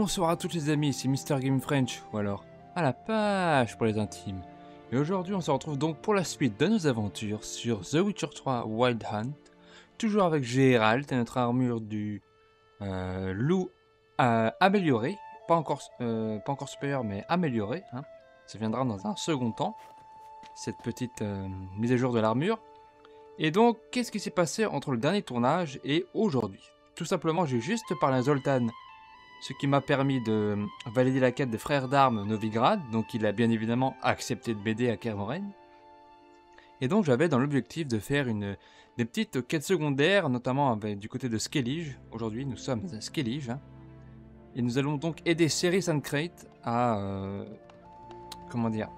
Bonsoir à tous les amis, c'est Mister Game French, ou alors à la page pour les intimes. Et aujourd'hui on se retrouve donc pour la suite de nos aventures sur The Witcher 3 Wild Hunt, toujours avec Geralt et notre armure du loup améliorée, pas encore supérieure mais améliorée, hein. Ça viendra dans un second temps, cette petite mise à jour de l'armure. Et donc qu'est-ce qui s'est passé entre le dernier tournage et aujourd'hui? Tout simplement j'ai juste parlé à Zoltan, ce qui m'a permis de valider la quête des frères d'armes Novigrad, donc il a bien évidemment accepté de m'aider à Kermoren. Et donc j'avais dans l'objectif de faire des petites quêtes secondaires, notamment du côté de Skellige. Aujourd'hui nous sommes à Skellige, hein. Et nous allons donc aider Céris and Crate à... comment dire,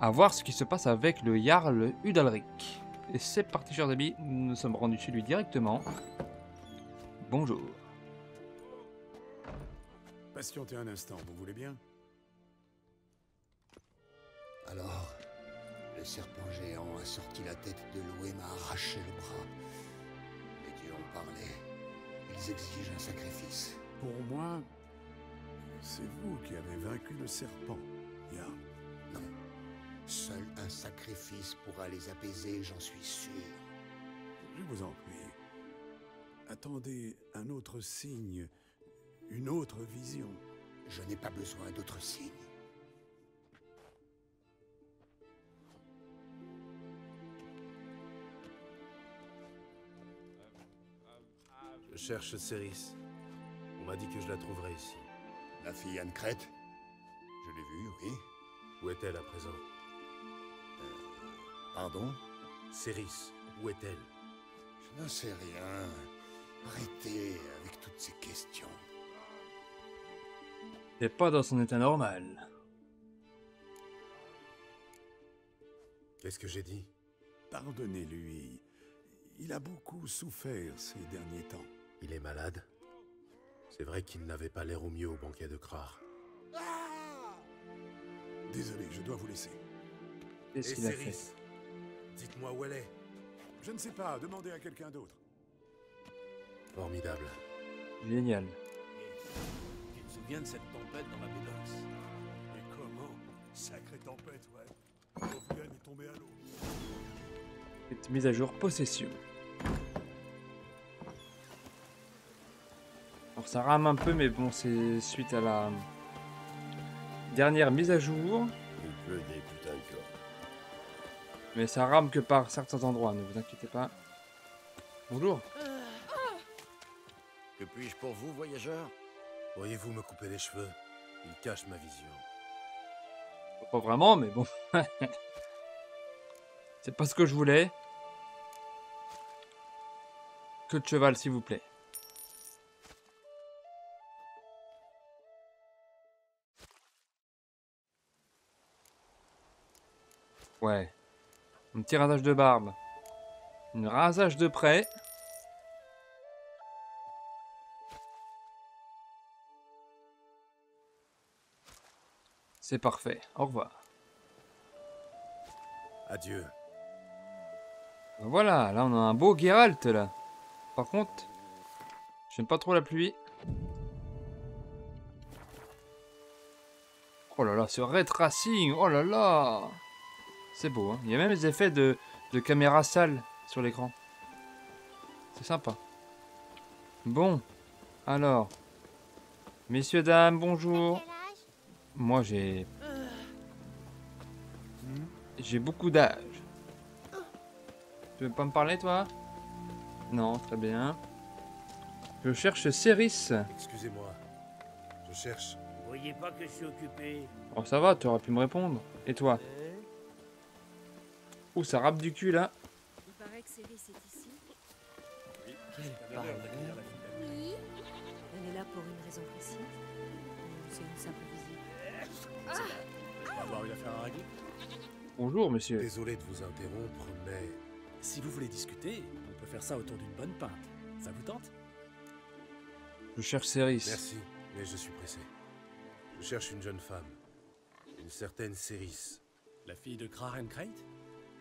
à voir ce qui se passe avec le Jarl Udalric. Et c'est parti chers amis, nous nous sommes rendus chez lui directement. Bonjour. Patientez un instant, vous voulez bien? Alors, le serpent géant a sorti la tête de l'eau et m'a arraché le bras. Les dieux ont parlé. Ils exigent un sacrifice. Pour moi, c'est vous qui avez vaincu le serpent, Jarl. Non. Seul un sacrifice pourra les apaiser, j'en suis sûr. Je vous en prie. Attendez un autre signe, une autre vision. Je n'ai pas besoin d'autres signes. Je cherche Céris. On m'a dit que je la trouverais ici. La fille Anne-Crête? Je l'ai vue, oui. Où est-elle à présent? Pardon? Céris, où est-elle? Je n'en sais rien. Arrêtez avec toutes ces questions. C'est pas dans son état normal. Qu'est-ce que j'ai dit? Pardonnez-lui. Il a beaucoup souffert ces derniers temps. Il est malade? C'est vrai qu'il n'avait pas l'air au mieux au banquet de Krar. Désolé, je dois vous laisser. Qu'est-ce qu'il a fait? Dites-moi où elle est. Je ne sais pas, demandez à quelqu'un d'autre. Formidable. Génial. Tu te souviens de cette tempête dans la Bédox? Et comment? Sacrée tempête, ouais. Wolfgang est tombé à l'eau. Cette mise à jour possession. Alors ça rame un peu mais bon c'est suite à la dernière mise à jour. Il pleut des putains de corps. Mais ça rame que par certains endroits, ne vous inquiétez pas. Bonjour. Que puis-je pour vous, voyageur? Pourriez-vous me couper les cheveux? Il cache ma vision. Pas vraiment mais bon. C'est pas ce que je voulais. Que de cheval s'il vous plaît. Ouais. Un petit rasage de barbe. Un rasage de près. C'est parfait. Au revoir. Adieu. Voilà, là on a un beau Geralt là. Par contre, j'aime pas trop la pluie. Oh là là, ce ray tracing, oh là là. C'est beau, hein. Il y a même les effets de caméra sale sur l'écran. C'est sympa. Bon, alors. Messieurs, dames, bonjour. Moi j'ai beaucoup d'âge. Tu veux pas me parler toi? Non, très bien. Je cherche Céris. Excusez-moi. Je cherche... Vous voyez pas que je suis occupé? Oh ça va, tu aurais pu me répondre. Et toi? Ouh, ça rappe du cul là. Il paraît que Céris est ici. Quel parler. Oui. Elle est là pour une raison précise. Ou c'est une simple visite? On va avoir une affaire à régler. Bonjour monsieur. Désolé de vous interrompre, mais... Si vous voulez discuter, on peut faire ça autour d'une bonne pinte. Ça vous tente? Je cherche Céris. Merci, mais je suis pressé. Je cherche une jeune femme. Une certaine Céris. La fille de Krar and Crate?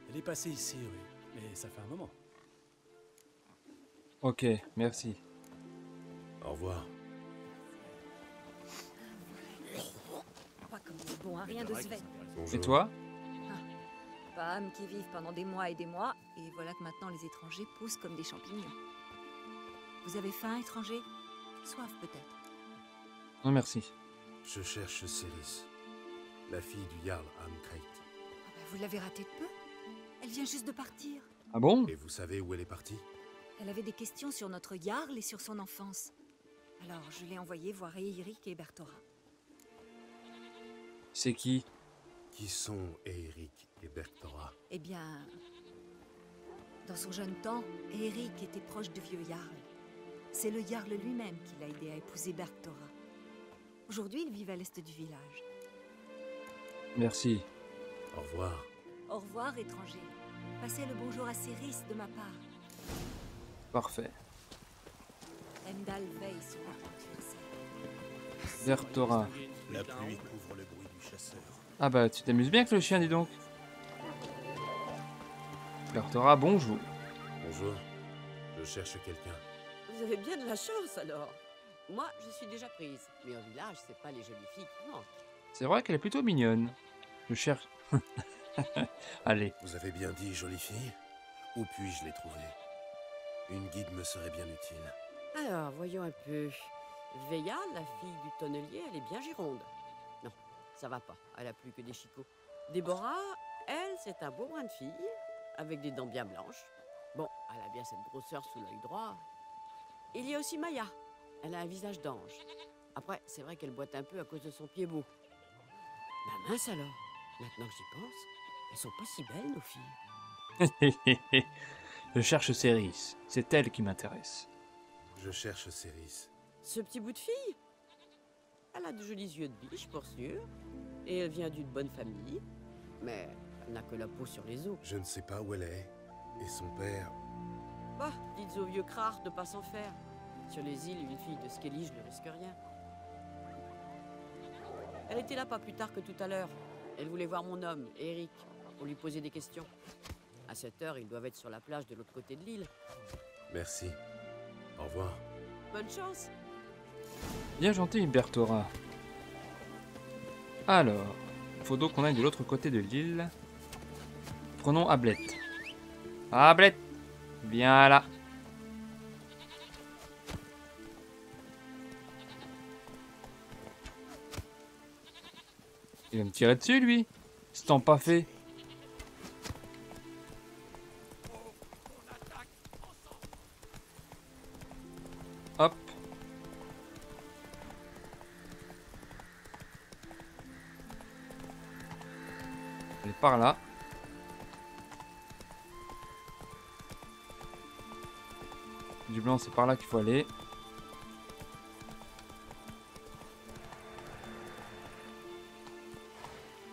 Elle est passée ici, oui. Mais ça fait un moment. Ok, merci. Au revoir. comme des bons à rien de Sven. Bonjour. Et toi? Femmes qui vivent pendant des mois, et voilà que maintenant les étrangers poussent comme des champignons. Vous avez faim, étranger? Soif, peut-être? Non, merci. Je cherche Céris, la fille du Jarl Amkrait. Ah bah, vous l'avez ratée de peu. Elle vient juste de partir. Ah bon? Et vous savez où elle est partie? Elle avait des questions sur notre Jarl et sur son enfance. Alors, je l'ai envoyée voir Eirik et Berthora. C'est qui? Qui sont Eirik et Berthora? Eh bien, dans son jeune temps, Eirik était proche du vieux Jarl. C'est le Jarl lui-même qui l'a aidé à épouser Berthora. Aujourd'hui, ils vivent à l'est du village. Merci. Au revoir. Au revoir, étranger. Passez le bonjour à Céris de ma part. Parfait. Heimdall veille sur l'aventure. Berthora. La pluie couvre le bruit du chasseur. Ah bah, tu t'amuses bien avec le chien, dis donc. Berthora, bonjour. Bonjour. Je cherche quelqu'un. Vous avez bien de la chance alors. Moi, je suis déjà prise. Mais au village, c'est pas les jolies filles qui manquent. C'est vrai qu'elle est plutôt mignonne. Je cherche... Allez. Vous avez bien dit, jolie fille. Où puis-je les trouver? Une guide me serait bien utile. Alors, voyons un peu. Veya, la fille du tonnelier, elle est bien gironde. Non, ça va pas. Elle a plus que des chicots. Déborah, elle, c'est un beau brin de fille, avec des dents bien blanches. Bon, elle a bien cette grosseur sous l'œil droit. Il y a aussi Maya. Elle a un visage d'ange. Après, c'est vrai qu'elle boite un peu à cause de son pied beau. Ben mince alors. Maintenant que j'y pense, elles sont pas si belles, nos filles. Je cherche Céris. C'est elle qui m'intéresse. Je cherche Céris. Ce petit bout de fille, elle a de jolis yeux de biche, pour sûr. Et elle vient d'une bonne famille. Mais elle n'a que la peau sur les os. Je ne sais pas où elle est. Et son père... Bah, dites au vieux Crare de pas s'en faire. Sur les îles, une fille de Skellige ne risque rien. Elle était là pas plus tard que tout à l'heure. Elle voulait voir mon homme, Eric, pour lui poser des questions. À cette heure, ils doivent être sur la plage de l'autre côté de l'île. Merci. Au revoir. Bonne chance. Bien gentil, Berthora. Alors, faut donc qu'on aille de l'autre côté de l'île. Prenons Ablette. Ablette, viens là. Il va me tirer dessus, lui. C'est tant pas fait. Hop. Elle est par là. Du blanc, c'est par là qu'il faut aller.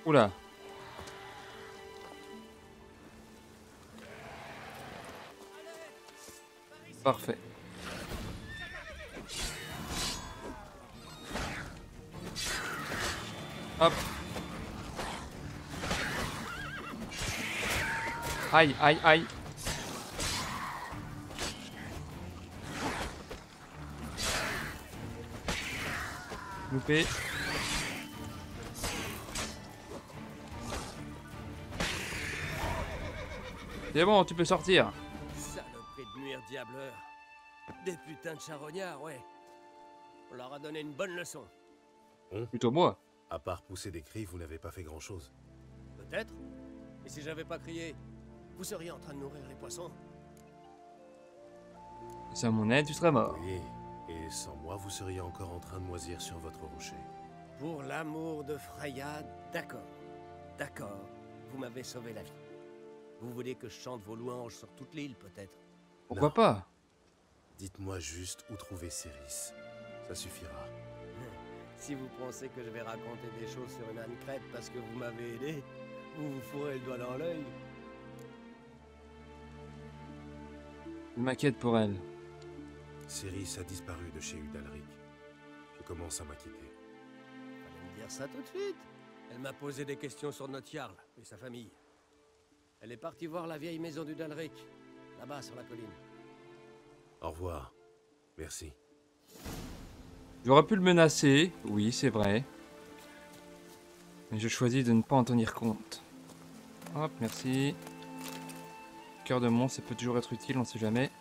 Oula. Parfait. Hop. Aïe, aïe, aïe. Loupé. C'est bon, tu peux sortir. Saloperie de nuire diableur. Des putains de charognards, ouais. On leur a donné une bonne leçon. Plutôt moi. À part pousser des cris, vous n'avez pas fait grand-chose. Peut-être. Et si j'avais pas crié, vous seriez en train de nourrir les poissons. Sans mon aide, tu serais mort. Oui, et sans moi, vous seriez encore en train de moisir sur votre rocher. Pour l'amour de Freya, d'accord. D'accord, vous m'avez sauvé la vie. Vous voulez que je chante vos louanges sur toute l'île, peut-être? Pourquoi Non. pas? Dites-moi juste où trouver Céris. Ça suffira. Si vous pensez que je vais raconter des choses sur une âne crête parce que vous m'avez aidé, vous vous fourrez le doigt dans l'œil. Je m'inquiète pour elle. Céris a disparu de chez Udalric. Je commence à m'inquiéter. Fallait me dire ça tout de suite. Elle m'a posé des questions sur notre Jarl et sa famille. Elle est partie voir la vieille maison du Dalric, là-bas sur la colline. Au revoir. Merci. J'aurais pu le menacer, oui, c'est vrai. Mais je choisis de ne pas en tenir compte. Hop, merci. Cœur de monstre, ça peut toujours être utile, on sait jamais.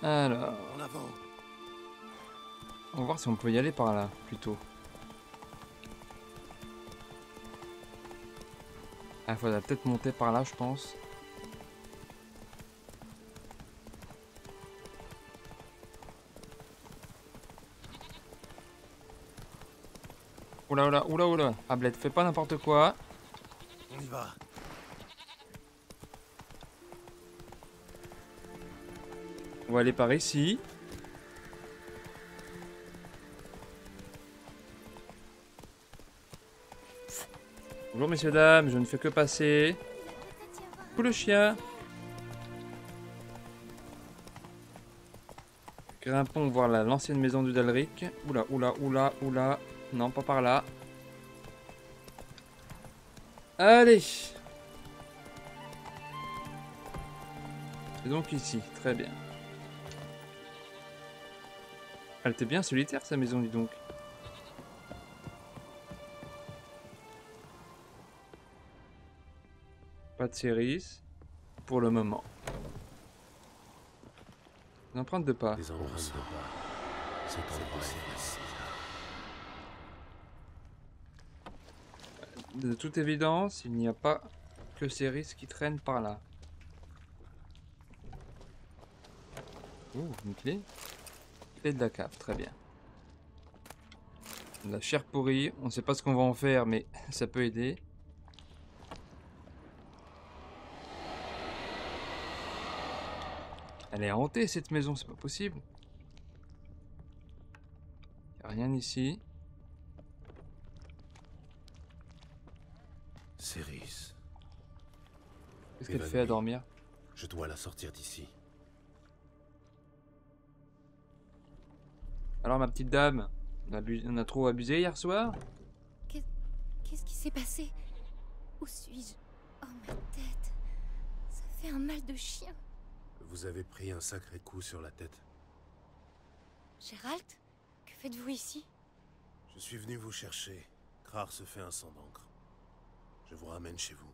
Alors, En avant. on va voir si on peut y aller par là, plutôt. Ah, faudra peut-être monter par là, je pense. Oula, oula, oula, oula. Ablette, fais pas n'importe quoi. On y va. On va aller par ici. Bonjour messieurs, dames, je ne fais que passer. Coucou le chien. Grimpons voir l'ancienne maison d'Udalric. Oula, oula, oula, oula. Non, pas par là. Allez. C'est donc ici, très bien. Elle était bien solitaire sa maison, dis donc. Pas de séries pour le moment. Une empreinte de pas. Les empreintes de pas. Cet endroit est facile. De toute évidence, il n'y a pas que Céris qui traîne par là. Ouh, une clé. Clé de la cave, très bien. De la chair pourrie, on ne sait pas ce qu'on va en faire, mais ça peut aider. Elle est hantée cette maison, c'est pas possible. Y a rien ici. Céris, Qu'est-ce qu'elle Évanouie. fait à dormir? je dois la sortir d'ici. Alors ma petite dame, on a trop abusé hier soir? Qu'est-ce qui s'est passé? Où suis-je? Oh, ma tête. Ça fait un mal de chien. Vous avez pris un sacré coup sur la tête. Gérald, que faites-vous ici? Je suis venu vous chercher. Krar se fait un sang d'encre. Je vous ramène chez vous.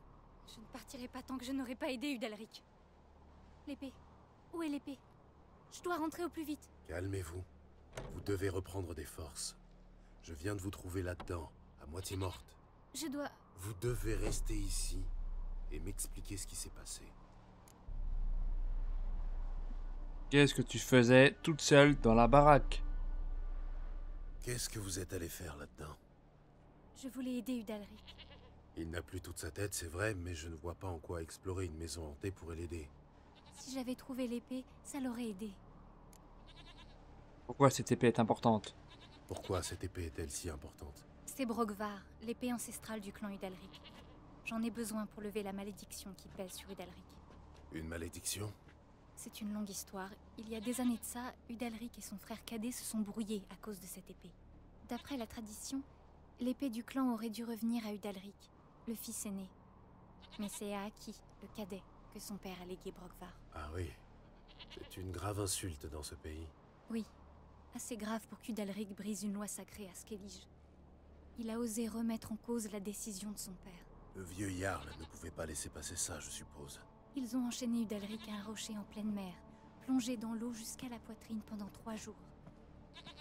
Je ne partirai pas tant que je n'aurai pas aidé Udalric. L'épée. Où est l'épée? Je dois rentrer au plus vite. Calmez-vous. Vous devez reprendre des forces. Je viens de vous trouver là-dedans, à moitié morte. Je dois... Vous devez rester ici et m'expliquer ce qui s'est passé. Qu'est-ce que tu faisais toute seule dans la baraque? Qu'est-ce que vous êtes allé faire là-dedans? Je voulais aider Udalric. Il n'a plus toute sa tête, c'est vrai, mais je ne vois pas en quoi explorer une maison hantée pourrait l'aider. Si j'avais trouvé l'épée, ça l'aurait aidé. Pourquoi cette épée est importante? Pourquoi cette épée est-elle si importante? C'est Brogvar, l'épée ancestrale du clan Udalric. J'en ai besoin pour lever la malédiction qui pèse sur Udalric. Une malédiction? C'est une longue histoire. Il y a des années de ça, Udalric et son frère cadet se sont brouillés à cause de cette épée. D'après la tradition, l'épée du clan aurait dû revenir à Udalric, le fils aîné. Mais c'est à Aki, le cadet, que son père a légué Brogvar. Ah oui. C'est une grave insulte dans ce pays. Oui, assez grave pour qu'Udalric brise une loi sacrée à Skellige. Il a osé remettre en cause la décision de son père. Le vieux Jarl ne pouvait pas laisser passer ça, je suppose. Ils ont enchaîné Udalric à un rocher en pleine mer, plongé dans l'eau jusqu'à la poitrine pendant 3 jours.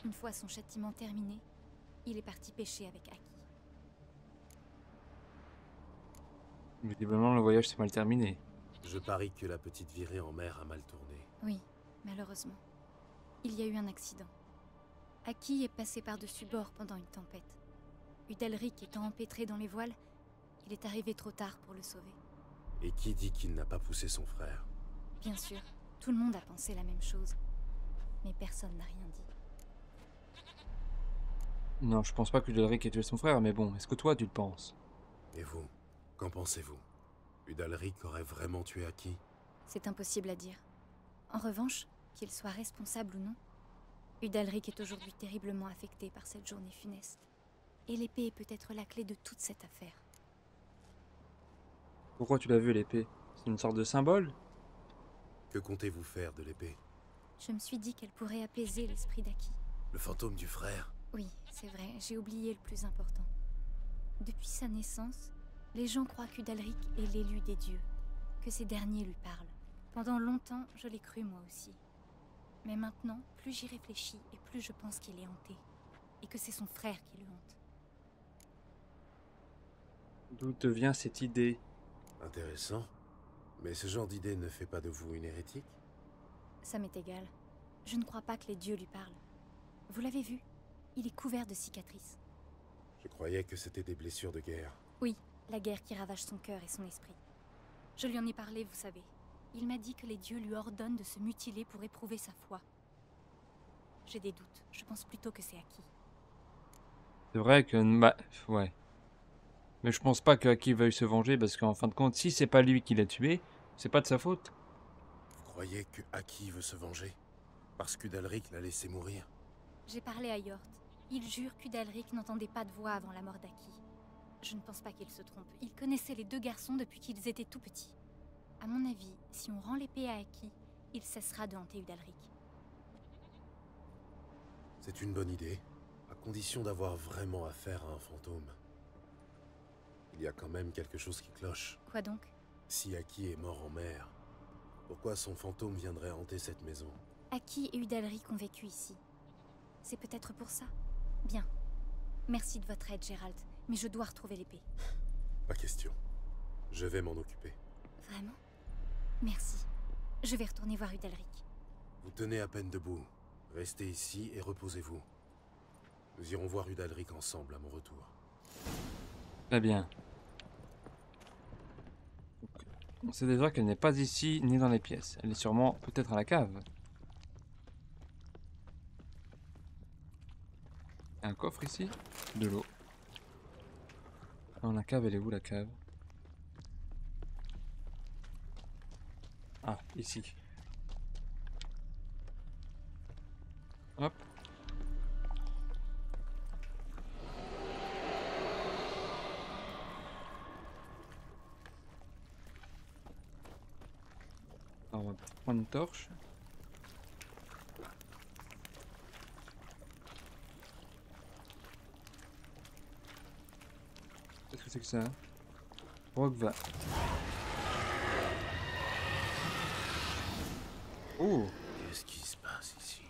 Une fois son châtiment terminé, il est parti pêcher avec Aki. Visiblement le voyage s'est mal terminé. Je parie que la petite virée en mer a mal tourné. Oui, malheureusement. Il y a eu un accident. Aki est passé par-dessus bord pendant une tempête. Udalric étant empêtré dans les voiles, il est arrivé trop tard pour le sauver. Et qui dit qu'il n'a pas poussé son frère? Bien sûr, tout le monde a pensé la même chose. Mais personne n'a rien dit. Non, je pense pas que Udalric ait tué son frère, mais bon, est-ce que toi tu le penses? Et vous? Qu'en pensez-vous? Udalric aurait vraiment tué Aki? C'est impossible à dire. En revanche, qu'il soit responsable ou non, Udalric est aujourd'hui terriblement affecté par cette journée funeste. Et l'épée est peut-être la clé de toute cette affaire. Pourquoi tu l'as vu l'épée? C'est une sorte de symbole? Que comptez-vous faire de l'épée? Je me suis dit qu'elle pourrait apaiser l'esprit d'Aki. Le fantôme du frère? Oui, c'est vrai, j'ai oublié le plus important. Depuis sa naissance, les gens croient qu'Udalric est l'élu des dieux, que ces derniers lui parlent. Pendant longtemps, je l'ai cru moi aussi. Mais maintenant, plus j'y réfléchis et plus je pense qu'il est hanté. Et que c'est son frère qui le hante. D'où te vient cette idée? Intéressant. Mais ce genre d'idée ne fait pas de vous une hérétique? Ça m'est égal. Je ne crois pas que les dieux lui parlent. Vous l'avez vu? Il est couvert de cicatrices. Je croyais que c'était des blessures de guerre. Oui, la guerre qui ravage son cœur et son esprit. Je lui en ai parlé, vous savez. Il m'a dit que les dieux lui ordonnent de se mutiler pour éprouver sa foi. J'ai des doutes. Je pense plutôt que c'est Aki. C'est vrai que... Bah, ouais. Mais je pense pas que Aki veuille se venger parce qu'en fin de compte, si c'est pas lui qui l'a tué, c'est pas de sa faute. Vous croyez que Aki veut se venger? Parce qu'Udalric l'a laissé mourir? J'ai parlé à Yort. Il jure qu'Udalric n'entendait pas de voix avant la mort d'Aki. Je ne pense pas qu'il se trompe. Il connaissait les deux garçons depuis qu'ils étaient tout petits. À mon avis, si on rend l'épée à Aki, il cessera de hanter Udalric. C'est une bonne idée, à condition d'avoir vraiment affaire à un fantôme. Il y a quand même quelque chose qui cloche. Quoi donc? Si Aki est mort en mer, pourquoi son fantôme viendrait hanter cette maison? Aki et Udalric ont vécu ici. C'est peut-être pour ça. Bien. Merci de votre aide, Gérald, mais je dois retrouver l'épée. Pas question. Je vais m'en occuper. Vraiment? Merci. Je vais retourner voir Udalric. Vous tenez à peine debout. Restez ici et reposez-vous. Nous irons voir Udalric ensemble à mon retour. Très bien. On sait déjà qu'elle n'est pas ici ni dans les pièces. Elle est sûrement peut-être à la cave. Un coffre ici? De l'eau. Non, la cave, elle est où la cave? Ah, ici. Hop. Alors, on va prendre une torche. Qu'est-ce que c'est que ça? Rogva. Oh! Qu'est-ce qui se passe ici?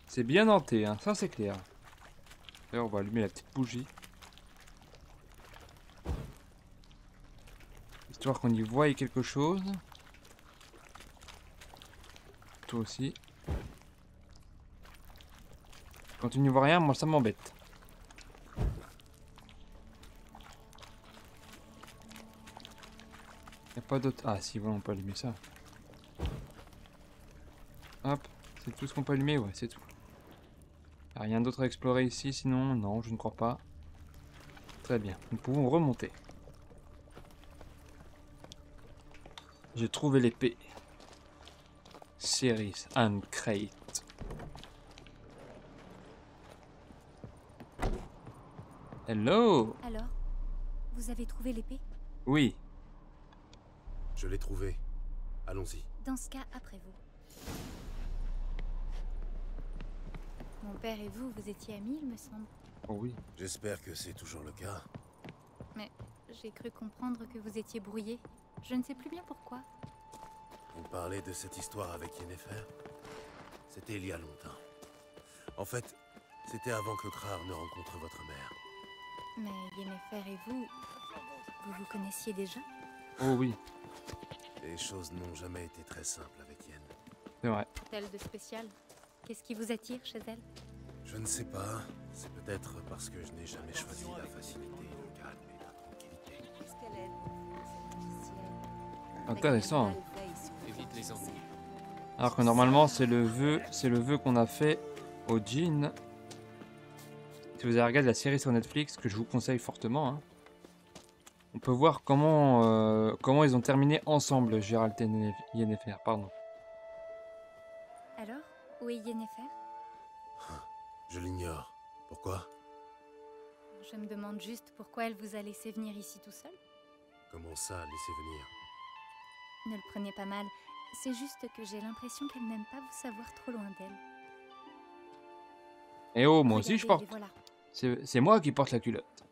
C'est bien hanté, hein, ça c'est clair. D'ailleurs, on va allumer la petite bougie. Histoire qu'on y voie quelque chose. Toi aussi. Quand tu n'y vois rien, moi ça m'embête. Y a pas d'autre... Ah si, voilà, on peut allumer ça. Hop, c'est tout ce qu'on peut allumer, ouais, c'est tout. Y a rien d'autre à explorer ici, sinon, non, je ne crois pas. Très bien, nous pouvons remonter. J'ai trouvé l'épée. Ceres and Crate. Hello! Alors, vous avez trouvé l'épée? Oui. Je l'ai trouvé. Allons-y. Dans ce cas, après vous. Mon père et vous, vous étiez amis, il me semble. Oh oui. J'espère que c'est toujours le cas. Mais j'ai cru comprendre que vous étiez brouillés. Je ne sais plus bien pourquoi. Vous parlez de cette histoire avec Yennefer? C'était il y a longtemps. En fait, c'était avant que Krar ne rencontre votre mère. Mais Yennefer et vous vous connaissiez déjà? Oh oui, Les choses n'ont jamais été très simples avec Yen. c'est vrai. Quelle de spécial? Qu'est-ce qui vous attire chez elle? Je ne sais pas. C'est peut-être parce que je n'ai jamais choisi la facilité, le calme et la tranquillité. Qu'est-ce qu'elle aide, cette magicienne? Intéressant. Avec un mal veille sur Évite les ennuis. Alors que normalement c'est le vœu qu'on a fait au djinn. Si vous avez regardé la série sur Netflix, que je vous conseille fortement, hein, on peut voir comment ils ont terminé ensemble, Gérald et Yennefer, pardon. Alors, où est Yennefer? Je l'ignore. Pourquoi? Je me demande juste pourquoi elle vous a laissé venir ici tout seul. Comment ça, laisser venir? Ne le prenez pas mal, c'est juste que j'ai l'impression qu'elle n'aime pas vous savoir trop loin d'elle. Et oh, moi aussi je Regardez, porte. les voilà. C'est moi qui porte la culotte.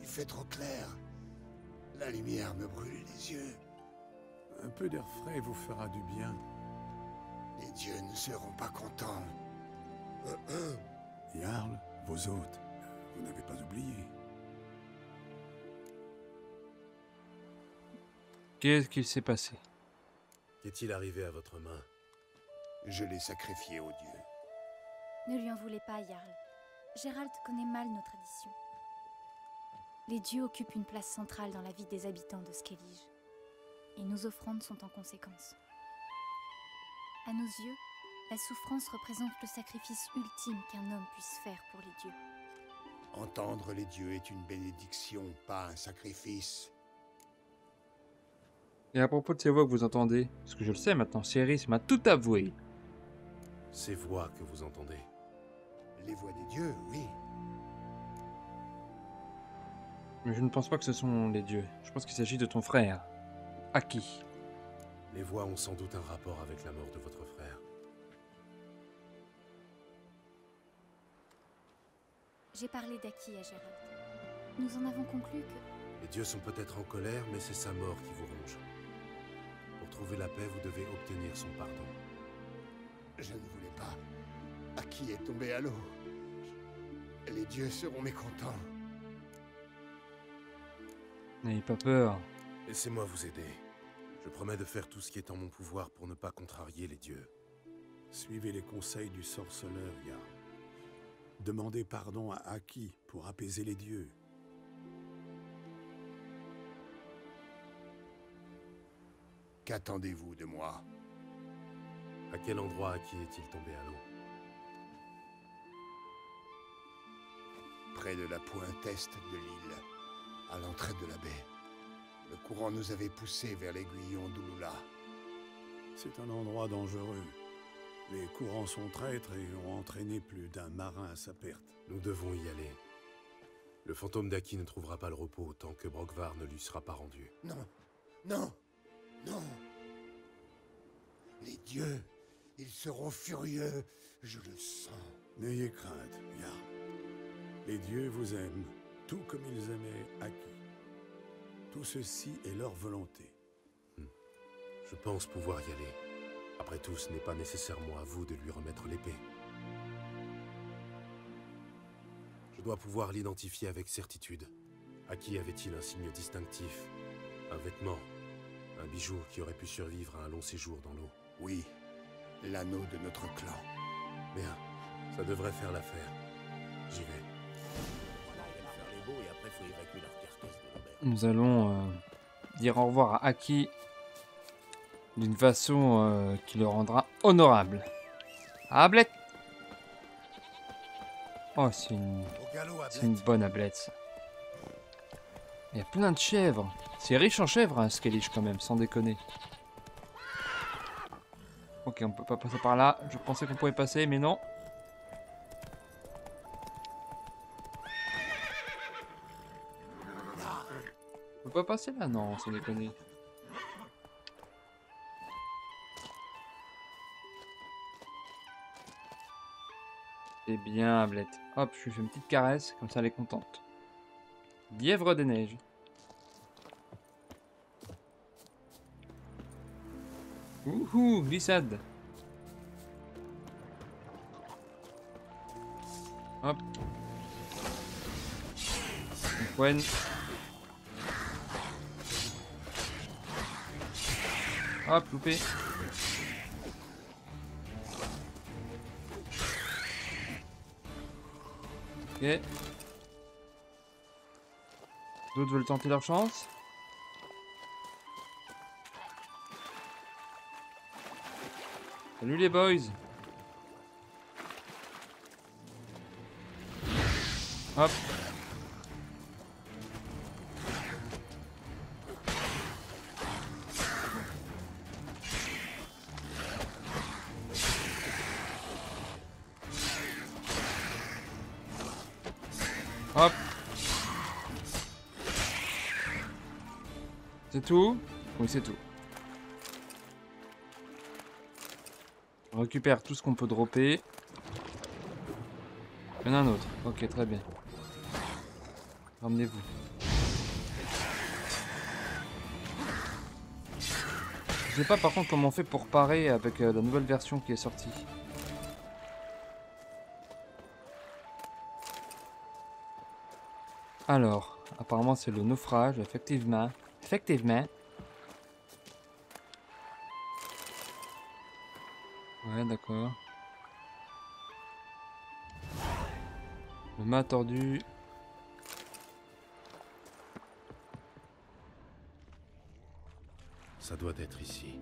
Il fait trop clair. La lumière me brûle les yeux. Un peu d'air frais vous fera du bien. Les dieux ne seront pas contents. Jarl, vos hôtes, vous n'avez pas oublié. Qu'est-ce qu'il s'est passé? Qu'est-il arrivé à votre main? Je l'ai sacrifié aux dieux. Ne lui en voulez pas, Jarl. Gérald connaît mal nos traditions. Les dieux occupent une place centrale dans la vie des habitants de Skellige. Et nos offrandes sont en conséquence. À nos yeux, la souffrance représente le sacrifice ultime qu'un homme puisse faire pour les dieux. Entendre les dieux est une bénédiction, pas un sacrifice. Et à propos de ces voix que vous entendez, parce que je le sais maintenant, Céris m'a tout avoué. Ces voix que vous entendez. Les voix des dieux, oui. Mais je ne pense pas que ce sont les dieux. Je pense qu'il s'agit de ton frère. Aki. Les voix ont sans doute un rapport avec la mort de votre frère. J'ai parlé d'Aki à Gérald. Nous en avons conclu que... Les dieux sont peut-être en colère, mais c'est sa mort qui vous ronge. Pour trouver la paix, vous devez obtenir son pardon. Je ne voulais pas. Aki est tombé à l'eau. Les dieux seront mécontents. N'ayez pas peur. Laissez-moi vous aider. Je promets de faire tout ce qui est en mon pouvoir pour ne pas contrarier les dieux. Suivez les conseils du sorceleur, Jarl. Demandez pardon à Aki pour apaiser les dieux. Qu'attendez-vous de moi? À quel endroit Aki est-il tombé à l'eau? Près de la pointe est de l'île, à l'entrée de la baie. Le courant nous avait poussés vers l'aiguillon d'Ulula. C'est un endroit dangereux. Les courants sont traîtres et ont entraîné plus d'un marin à sa perte. Nous devons y aller. Le fantôme d'Aki ne trouvera pas le repos tant que Brokvar ne lui sera pas rendu. Non, non, non. Les dieux, ils seront furieux, je le sens. N'ayez crainte, Jarl. Les dieux vous aiment, tout comme ils aimaient Aki. Tout ceci est leur volonté. Je pense pouvoir y aller. Après tout, ce n'est pas nécessairement à vous de lui remettre l'épée. Je dois pouvoir l'identifier avec certitude. À qui avait-il un signe distinctif? Un vêtement? Un bijou qui aurait pu survivre à un long séjour dans l'eau? Oui, l'anneau de notre clan. Bien, ça devrait faire l'affaire. J'y vais. Voilà, ils viennent faire les beaux et après faut évacuer leur carcasse de l'auberge. Nous allons dire au revoir à Aki d'une façon qui le rendra honorable. Ablette. Oh, c'est une bonne ablette, ça. Il y a plein de chèvres. C'est riche en chèvres, hein, Skellige, quand même, sans déconner. Ok, on peut pas passer par là. Je pensais qu'on pouvait passer, mais non. On peut pas passer là? Non, sans déconner. C'est bien, Ablette. Hop, je lui fais une petite caresse, comme ça elle est contente. Lièvre des neiges. Ouhou, glissade. Hop. Une poigne. Hop, loupé. Ok. D'autres veulent tenter leur chance. Salut les boys. Hop. Hop. C'est tout? Oui, c'est tout. On récupère tout ce qu'on peut dropper. Il y en a un autre. Ok, très bien. Ramenez-vous. Je sais pas par contre comment on fait pour parer avec la nouvelle version qui est sortie. Alors, apparemment c'est le naufrage, effectivement. Effectivement. Ouais, d'accord. Le mât tordu. Ça doit être ici.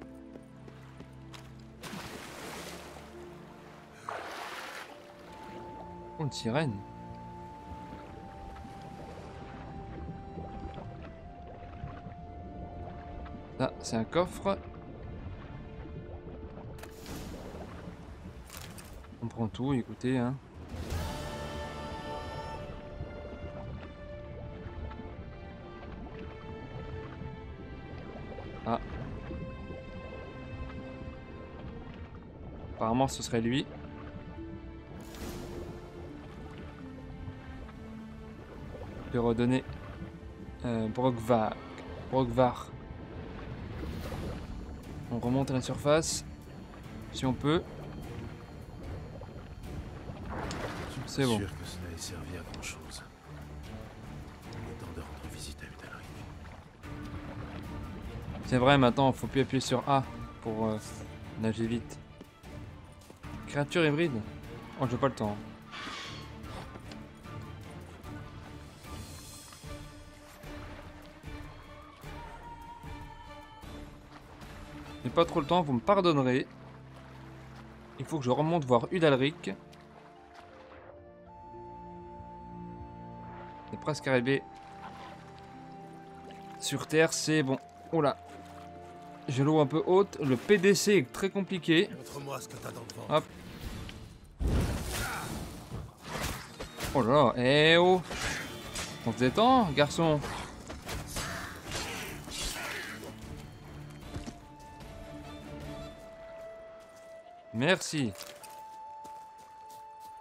Oh, une sirène. Ça, c'est un coffre. On prend tout, écoutez, hein. Ah. Apparemment, ce serait lui. Je vais redonner Brokvar. On remonte à la surface. Si on peut. C'est bon. Sûr que cela ait servi à grand chose. Il est temps de rendre visite à Udalric. C'est vrai, maintenant, faut plus appuyer sur A pour nager vite. Créature hybride. Oh, j'ai pas le temps. J'ai pas trop le temps, vous me pardonnerez. Il faut que je remonte voir Udalric. C'est presque arrivé. Sur Terre, c'est bon. Oh là. J'ai l'eau un peu haute. Le PDC est très compliqué. Montre-moi ce que t'as dans le ventre. Hop. Oh là là. Eh oh. On se détend, garçon. Merci.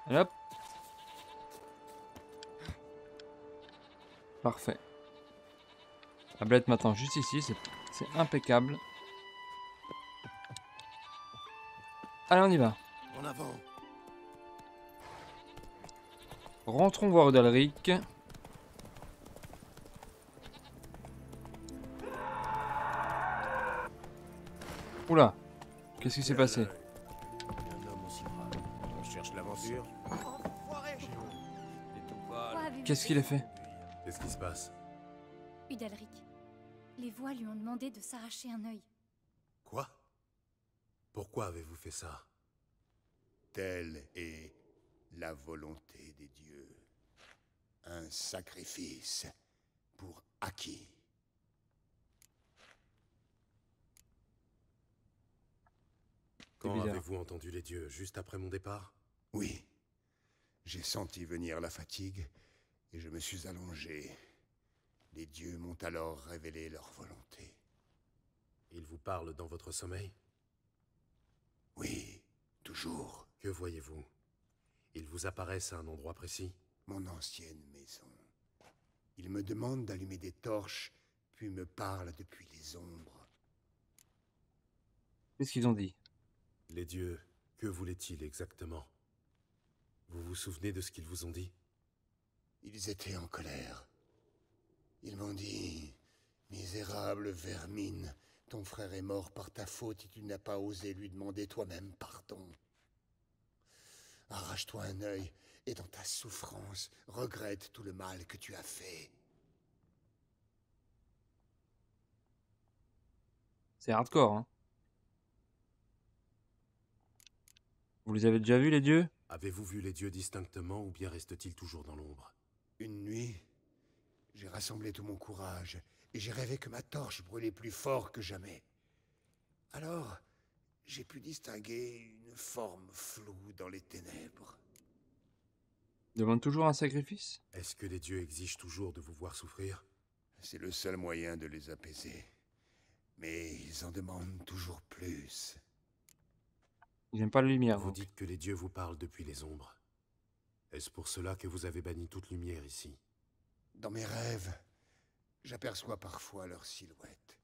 Et hop. Parfait. La tablette m'attend juste ici, c'est impeccable. Allez, on y va. En avant. Rentrons voir Udalric. Oula. Qu'est-ce qui s'est passé? Un homme aussi brave. On cherche l'aventure. Qu'est-ce qu'il a fait? Qu'est-ce qui se passe? Udalric, les voix lui ont demandé de s'arracher un œil. Quoi? Pourquoi avez-vous fait ça? Telle est la volonté des dieux. Un sacrifice pour Aki. Quand bizarre. avez-vous entendu les dieux? Juste après mon départ? Oui, j'ai senti venir la fatigue et je me suis allongé. Les dieux m'ont alors révélé leur volonté. Ils vous parlent dans votre sommeil? Oui, toujours. Que voyez-vous? Ils vous apparaissent à un endroit précis? Mon ancienne maison. Ils me demandent d'allumer des torches, puis me parlent depuis les ombres. Qu'est-ce qu'ils ont dit? Les dieux, que voulaient-ils exactement? Vous vous souvenez de ce qu'ils vous ont dit? Ils étaient en colère. Ils m'ont dit, misérable vermine, ton frère est mort par ta faute et tu n'as pas osé lui demander toi-même pardon. Arrache-toi un œil et dans ta souffrance, regrette tout le mal que tu as fait. C'est hardcore, hein. Vous les avez déjà vus, les dieux? Avez-vous vu les dieux distinctement ou bien restent-ils toujours dans l'ombre? Une nuit, j'ai rassemblé tout mon courage et j'ai rêvé que ma torche brûlait plus fort que jamais. Alors, j'ai pu distinguer une forme floue dans les ténèbres. Ils demandent toujours un sacrifice? Est-ce que les dieux exigent toujours de vous voir souffrir? C'est le seul moyen de les apaiser. Mais ils en demandent toujours plus. Ils n'aiment pas la lumière. Vous Donc. dites que les dieux vous parlent depuis les ombres. Est-ce pour cela que vous avez banni toute lumière ici? Dans mes rêves, j'aperçois parfois leur silhouette,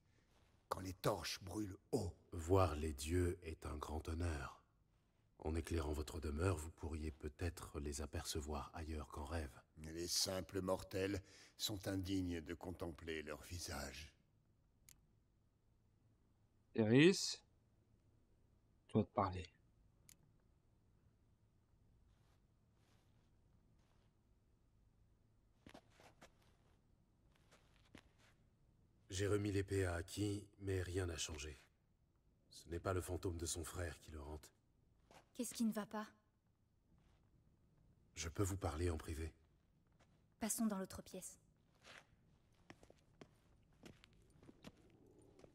quand les torches brûlent haut. Voir les dieux est un grand honneur. En éclairant votre demeure, vous pourriez peut-être les apercevoir ailleurs qu'en rêve. Les simples mortels sont indignes de contempler leur visage. Eris, je dois te parler. J'ai remis l'épée à Aki, mais rien n'a changé. Ce n'est pas le fantôme de son frère qui le hante. Qu'est-ce qui ne va pas? Je peux vous parler en privé. Passons dans l'autre pièce.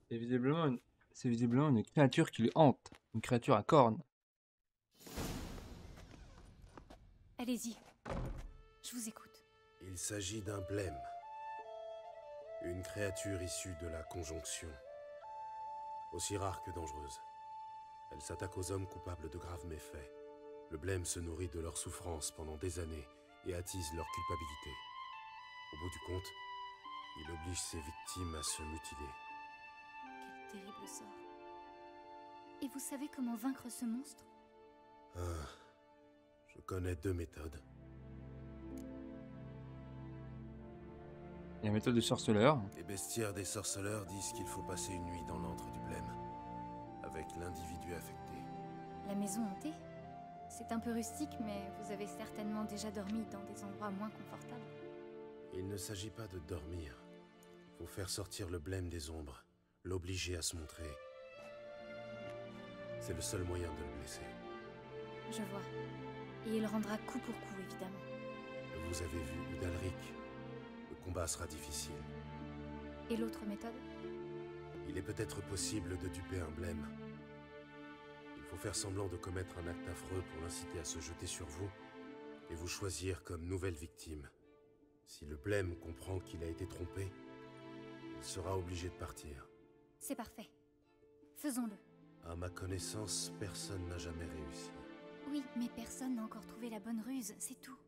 C'est visiblement une créature qui le hante. Une créature à cornes. Allez-y. Je vous écoute. Il s'agit d'un blême. Une créature issue de la conjonction. Aussi rare que dangereuse. Elle s'attaque aux hommes coupables de graves méfaits. Le blême se nourrit de leur souffrance pendant des années et attise leur culpabilité. Au bout du compte, il oblige ses victimes à se mutiler. Quel terrible sort. Et vous savez comment vaincre ce monstre? Je connais 2 méthodes. Il y a la méthode de sorceleur. Les bestiaires des sorceleurs disent qu'il faut passer une nuit dans l'antre du blême, avec l'individu affecté. La maison hantée? C'est un peu rustique, mais vous avez certainement déjà dormi dans des endroits moins confortables. Il ne s'agit pas de dormir. Faut faire sortir le blême des ombres, l'obliger à se montrer. C'est le seul moyen de le blesser. Je vois. Et il rendra coup pour coup, évidemment. Vous avez vu Udalric. Le combat sera difficile. Et l'autre méthode? Il est peut-être possible de duper un blême. Il faut faire semblant de commettre un acte affreux pour l'inciter à se jeter sur vous et vous choisir comme nouvelle victime. Si le blême comprend qu'il a été trompé, il sera obligé de partir. C'est parfait. Faisons-le. À ma connaissance, personne n'a jamais réussi. Oui, mais personne n'a encore trouvé la bonne ruse, c'est tout.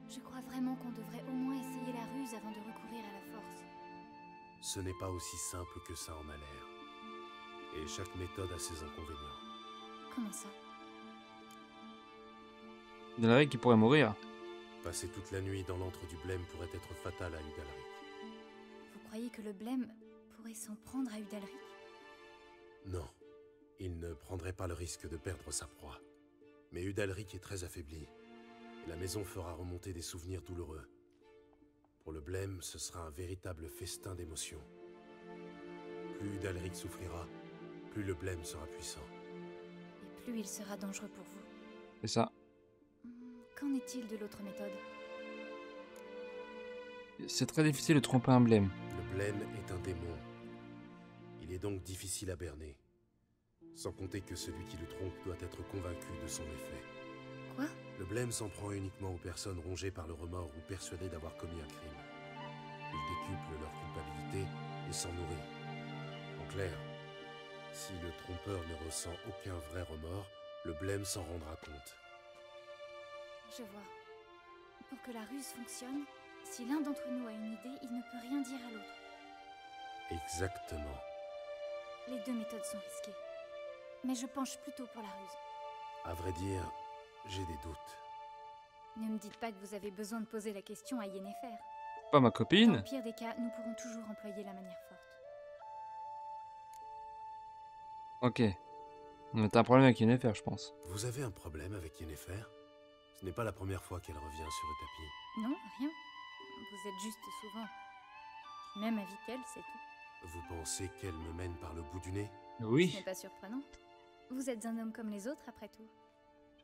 Je crois vraiment qu'on devrait au moins essayer la ruse avant de recourir à la force. Ce n'est pas aussi simple que ça en a l'air. Et chaque méthode a ses inconvénients. Comment ça? Udalric qui pourrait mourir. Passer toute la nuit dans l'antre du blême pourrait être fatal à Udalric. Vous croyez que le blême pourrait s'en prendre à Udalric? Non, il ne prendrait pas le risque de perdre sa proie. Mais Udalric est très affaibli, et la maison fera remonter des souvenirs douloureux. Pour le blême, ce sera un véritable festin d'émotions. Plus Udalric souffrira, plus le blême sera puissant. Et plus il sera dangereux pour vous. C'est ça. Qu'en est-il de l'autre méthode? C'est très difficile de tromper un blême. Le blême est un démon. Il est donc difficile à berner. Sans compter que celui qui le trompe doit être convaincu de son effet. Quoi? Le blême s'en prend uniquement aux personnes rongées par le remords ou persuadées d'avoir commis un crime. Il décuple leur culpabilité et s'en nourrit. En clair, si le trompeur ne ressent aucun vrai remords, le blême s'en rendra compte. Je vois. Pour que la ruse fonctionne, si l'un d'entre nous a une idée, il ne peut rien dire à l'autre. Exactement. Les 2 méthodes sont risquées. Mais je penche plutôt pour la ruse. À vrai dire, j'ai des doutes. Ne me dites pas que vous avez besoin de poser la question à Yennefer. Pas ma Dans copine. le pire des cas, nous pourrons toujours employer la manière forte. Ok. On a un problème avec Yennefer, je pense. Vous avez un problème avec Yennefer? Ce n'est pas la première fois qu'elle revient sur le tapis. Non, rien. Vous êtes juste souvent du même avis qu'elle, c'est tout. Vous pensez qu'elle me mène par le bout du nez? Ce Oui, n'est pas surprenant. Vous êtes un homme comme les autres, après tout.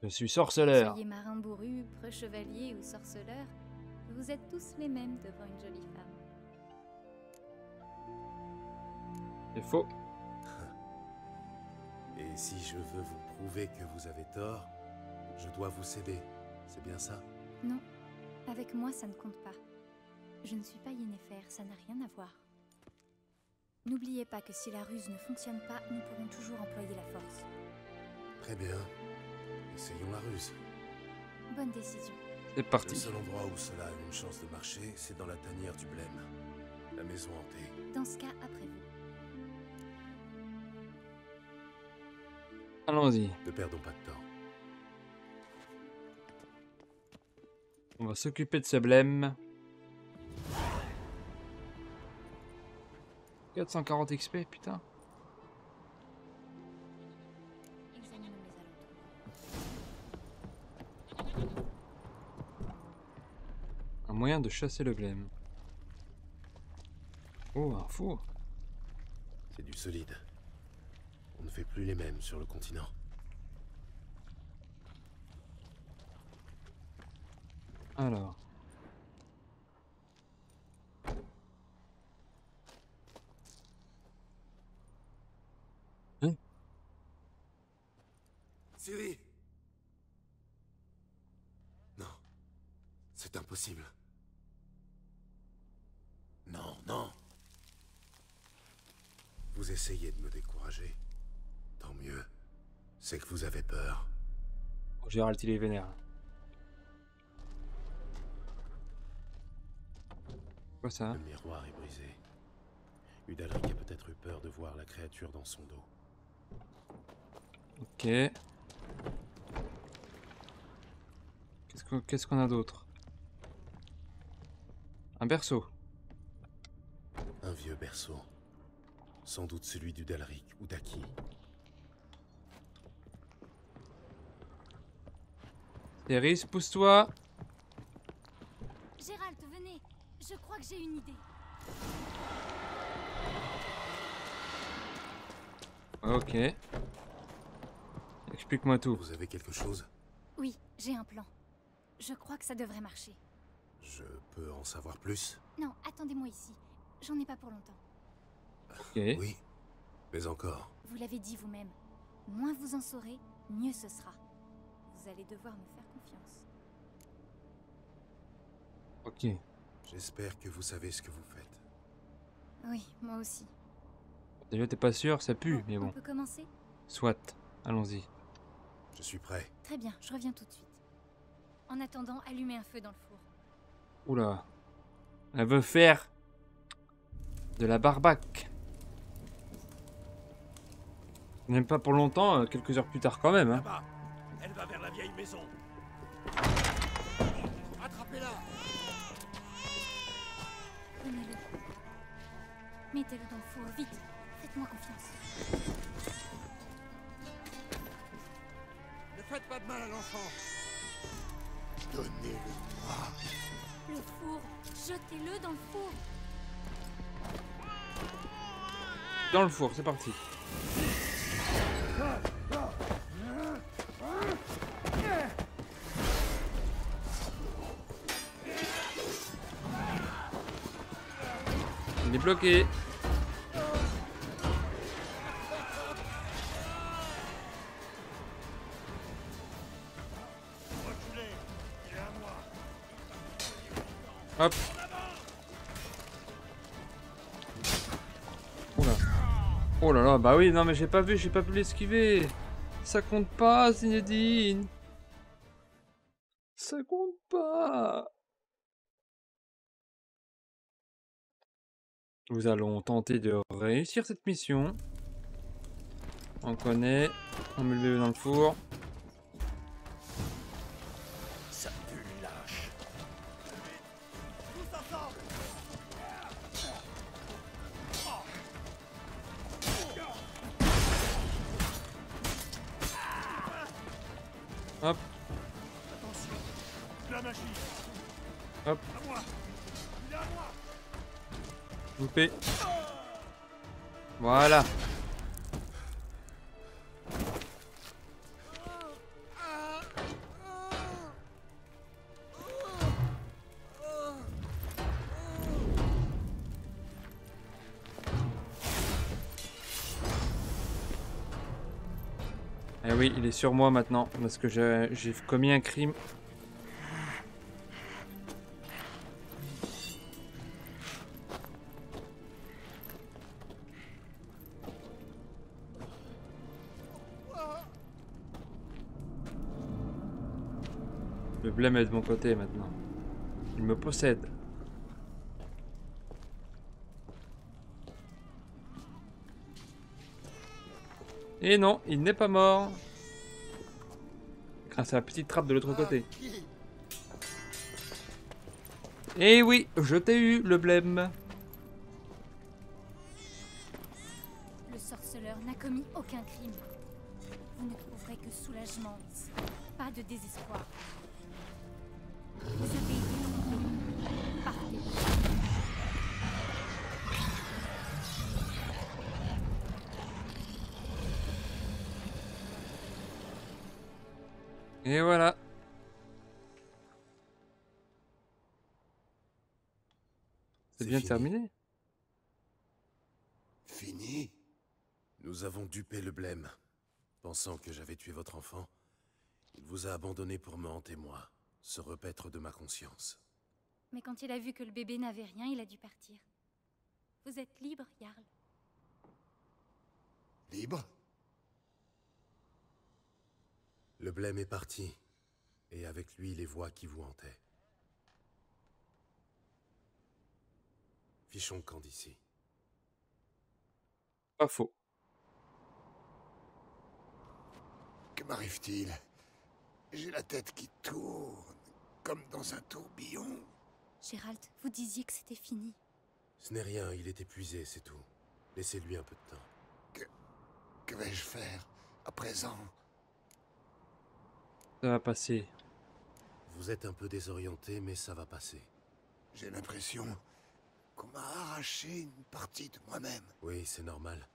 je suis sorceleur. Soyez marin bourru, preux chevalier ou sorceleur, vous êtes tous les mêmes devant une jolie femme. C'est faux. Et si je veux vous prouver que vous avez tort, je dois vous céder. C'est bien ça? Non, avec moi ça ne compte pas. Je ne suis pas Yennefer, ça n'a rien à voir. N'oubliez pas que si la ruse ne fonctionne pas, nous pourrons toujours employer la force. Très bien. Essayons la ruse. Bonne décision. C'est Le parti. seul endroit où cela a une chance de marcher, c'est dans la tanière du blême. La maison hantée. Dans ce cas, après vous. Allons-y. Ne perdons pas de temps. On va s'occuper de ce blême. 440 XP, putain. Examinons les alentours. Un moyen de chasser le blême. Oh, un four. C'est du solide. On ne fait plus les mêmes sur le continent. Alors. Hein? Ciri! Non. C'est impossible. Non, non. Vous essayez de me décourager. Tant mieux. C'est que vous avez peur. Oh, Gérald, il est vénère. Quoi ça? Le miroir est brisé. Udalric a peut-être eu peur de voir la créature dans son dos. Ok. Qu'est-ce qu'on a d'autre? Un berceau. Un vieux berceau. Sans doute celui d'Udalric ou d'Aki. Eris, pousse-toi. Gérald, venez. Je crois que j'ai une idée. Ok. Explique-moi tout. Vous avez quelque chose? Oui, j'ai un plan. Je crois que ça devrait marcher. Je peux en savoir plus? Non, attendez-moi ici. J'en ai pas pour longtemps. Ok. Oui, mais encore. Vous l'avez dit vous-même. Moins vous en saurez, mieux ce sera. Vous allez devoir me faire confiance. Ok. J'espère que vous savez ce que vous faites. Oui, moi aussi. Déjà, t'es pas sûr, ça pue, mais On bon. peut commencer? Soit. Allons-y. Je suis prêt. Très bien, je reviens tout de suite. En attendant, allumez un feu dans le four. Oula. Elle veut faire de la barbaque. Même pas pour longtemps, quelques heures plus tard quand même. Hein. Là-bas, elle va vers la vieille maison. Attrapez-la! Prenez-le. Mettez-le dans le four, vite. Faites-moi confiance. Ne faites pas de mal à l'enfant. Donnez-le-moi. Le four, jetez-le dans le four. Dans le four, c'est parti. Il est bloqué. Reculez, il est à moi. Hop. Oula. Oh là là, bah oui, non mais j'ai pas vu, j'ai pas pu l'esquiver. Ça compte pas, Zinedine. Ça compte pas. Nous allons tenter de réussir cette mission. On connaît. On met le bébé dans le four. Ça pue le lâche. Tous ensemble. Hop, Attention, la magie. hop, À moi. Il est à moi. loupé. Voilà. Eh oui, il est sur moi maintenant, parce que j'ai commis un crime. Le blême est de mon côté maintenant. Il me possède. Et non, il n'est pas mort. Grâce à la petite trappe de l'autre côté. Et oui, je t'ai eu, le blême. Le sorceleur n'a commis aucun crime. Vous ne trouverez que soulagement ici. Pas de désespoir. Vous avez été trompé. Partez. Et voilà. C'est bien fini. terminé. Fini? Nous avons dupé le blême. Pensant que j'avais tué votre enfant, il vous a abandonné pour me hanter moi, se repaître de ma conscience. Mais quand il a vu que le bébé n'avait rien, il a dû partir. Vous êtes libre, Jarl. Libre? Le blême est parti, et avec lui les voix qui vous hantaient. Fichons le camp d'ici. Pas faux. Que m'arrive-t-il? J'ai la tête qui tourne, comme dans un tourbillon. Gérald, vous disiez que c'était fini. Ce n'est rien, il est épuisé, c'est tout. Laissez-lui un peu de temps. Que vais-je faire à présent? Ça va passer. Vous êtes un peu désorienté, mais ça va passer. J'ai l'impression qu'on m'a arraché une partie de moi-même. Oui, c'est normal.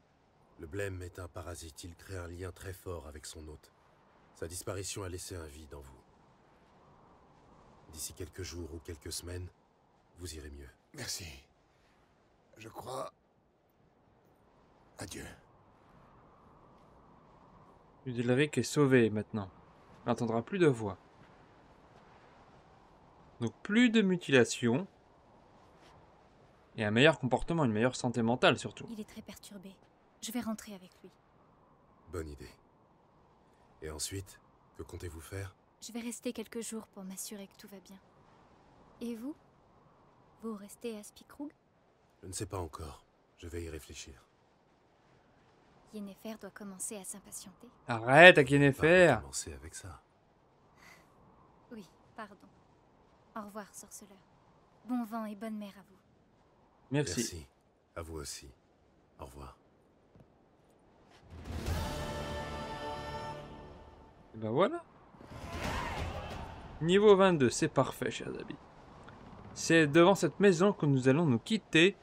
Le blême est un parasite, il crée un lien très fort avec son hôte. Sa disparition a laissé un vide en vous. D'ici quelques jours ou quelques semaines, vous irez mieux. Merci. Je crois... Adieu. Udalric est sauvé maintenant. Il n'entendra plus de voix. Donc plus de mutilation. Et un meilleur comportement, une meilleure santé mentale surtout. Il est très perturbé. Je vais rentrer avec lui. Bonne idée. Et ensuite, que comptez-vous faire? Je vais rester quelques jours pour m'assurer que tout va bien. Et vous? Vous restez à Spikrug? Je ne sais pas encore. Je vais y réfléchir. Yennefer doit commencer à s'impatienter. Arrête, à On Yennefer. va commencer avec ça. Oui, pardon. Au revoir, sorceleur. Bon vent et bonne mère à vous. Merci. Merci. À vous aussi. Au revoir. Et ben voilà. Niveau 22, c'est parfait, chers amis. C'est devant cette maison que nous allons nous quitter.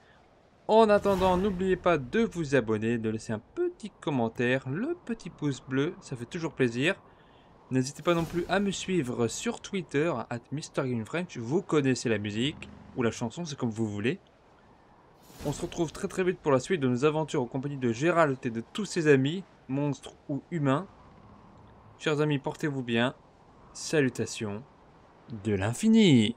En attendant, n'oubliez pas de vous abonner, de laisser un petit commentaire, le petit pouce bleu, ça fait toujours plaisir. N'hésitez pas non plus à me suivre sur Twitter, @MrGameFrench. Vous connaissez la musique, ou la chanson, c'est comme vous voulez. On se retrouve très très vite pour la suite de nos aventures en compagnie de Gérald et de tous ses amis, monstres ou humains. Chers amis, portez-vous bien. Salutations de l'infini.